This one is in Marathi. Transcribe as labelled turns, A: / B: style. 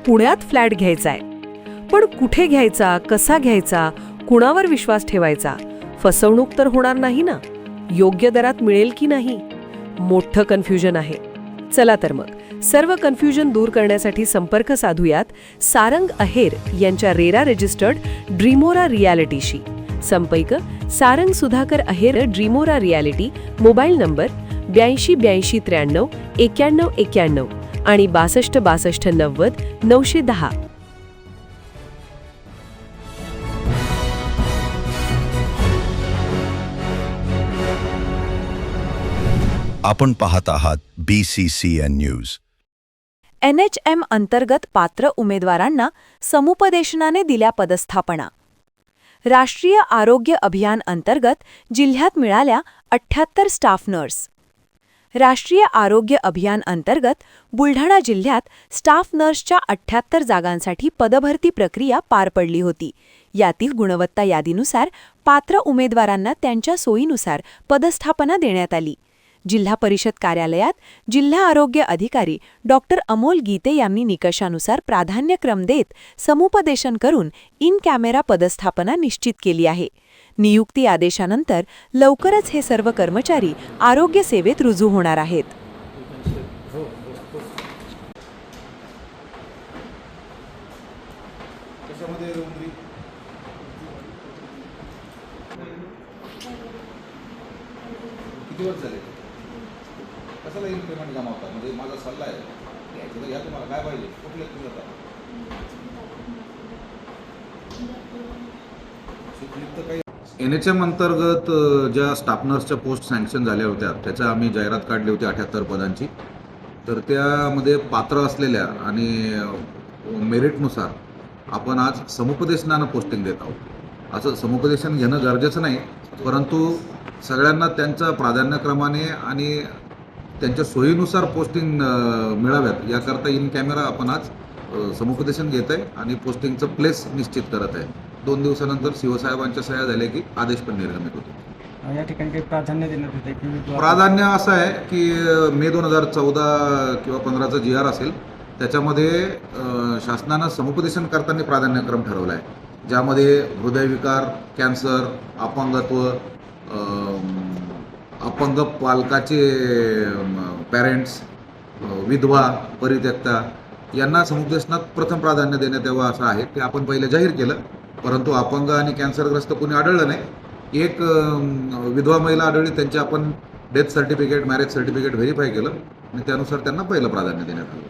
A: पुण्यात फ्लॅट घ्यायचा आहे. पण कुठे घ्यायचा, कसा घ्यायचा, कुणावर विश्वास ठेवायचा? फसवणूक तर होणार नाही ना? योग्य दरात मिळेल की नाही? मोठं कन्फ्युजन आहे. चला तर मग सर्व कन्फ्युजन दूर करण्यासाठी संपर्क साधूयात सारंग अहेर यांच्या रेरा रजिस्टर्ड ड्रीमोरा रियालिटीशी. संपर्क सारंग सुधाकर अहेर, ड्रीमोरा रियालिटी. मोबाईल नंबर 82 83 91 91 आणि 62 62 90 910.
B: आपण पाहत आहात BCCN न्यूज.
C: NHM अंतर्गत पात्र उमेदवारांना समुपदेशनाने दिल्या पदस्थापना. राष्ट्रीय आरोग्य अभियान अंतर्गत जिल्ह्यात मिळाल्या 78 स्टाफ नर्स. राष्ट्रीय आरोग्य अभियान अंतर्गत बुलढाणा जिल्ह्यात स्टाफ नर्सच्या 78 जागांसाठी पदभरती प्रक्रिया पार पडली होती. यातील गुणवत्ता यादीनुसार पात्र उमेदवारांना त्यांच्या सोयीनुसार पदस्थापना देण्यात आली. जिल्हा परिषद कार्यालयात जिल्हा आरोग्य अधिकारी डॉक्टर अमोल गीते यांनी निकषानुसार प्राधान्यक्रम देत समुपदेशन करून इन कॅमेरा पदस्थापना निश्चित केली आहे. नियुक्ती आदेशानंतर लवकरच हे सर्व कर्मचारी आरोग्य सेवेत रुजू होणार आहेत.
D: कशाला इन्क्रिमेंट जमावतात? म्हणजे माझा सल्ला आहे घ्यायचं तर घ्या. तुम्हाला काय पाहिजे? कुठले तुम्ही जाता काही NHM अंतर्गत ज्या स्टाफ नर्सच्या पोस्ट सँक्शन झाल्या होत्या त्याच्या आम्ही जाहिरात काढली होती 78 पदांची. तर त्यामध्ये पात्र असलेल्या आणि मेरिटनुसार आपण आज समुपदेशनानं पोस्टिंग देत आहोत. असं समुपदेशन घेणं गरजेचं नाही, परंतु सगळ्यांना त्यांच्या प्राधान्यक्रमाने आणि त्यांच्या सोयीनुसार पोस्टिंग मिळाव्यात याकरता इन कॅमेरा आपण आज समुपदेशन घेत आहे आणि पोस्टिंगचं प्लेस निश्चित करत आहे. 2 दिवसानंतर शिवसाहेबांच्या सह्या झाल्या की आदेश पण निर्गमित होतो.
E: या ठिकाणी काही प्राधान्य देण्यात येते की
D: प्राधान्य असं आहे की मे 2014 किंवा 15चा GR असेल त्याच्यामध्ये शासनानं समुपदेशन करताना प्राधान्यक्रम ठरवला आहे, ज्यामध्ये हृदयविकार, कॅन्सर, अपंगत्व, अपंग पालकाचे पॅरेंट्स, विधवा, परित्यक्ता यांना समुपदेशनात प्रथम प्राधान्य देण्यात यावं असं आहे. ते आपण पहिले जाहीर केलं, परंतु अपंग आणि कॅन्सरग्रस्त कोणी आढळलं नाही. एक विधवा महिला आढळली, त्यांचे आपण death certificate, marriage certificate verify केलं आणि त्यानुसार त्यांना पहिलं प्राधान्य देण्यात आलं.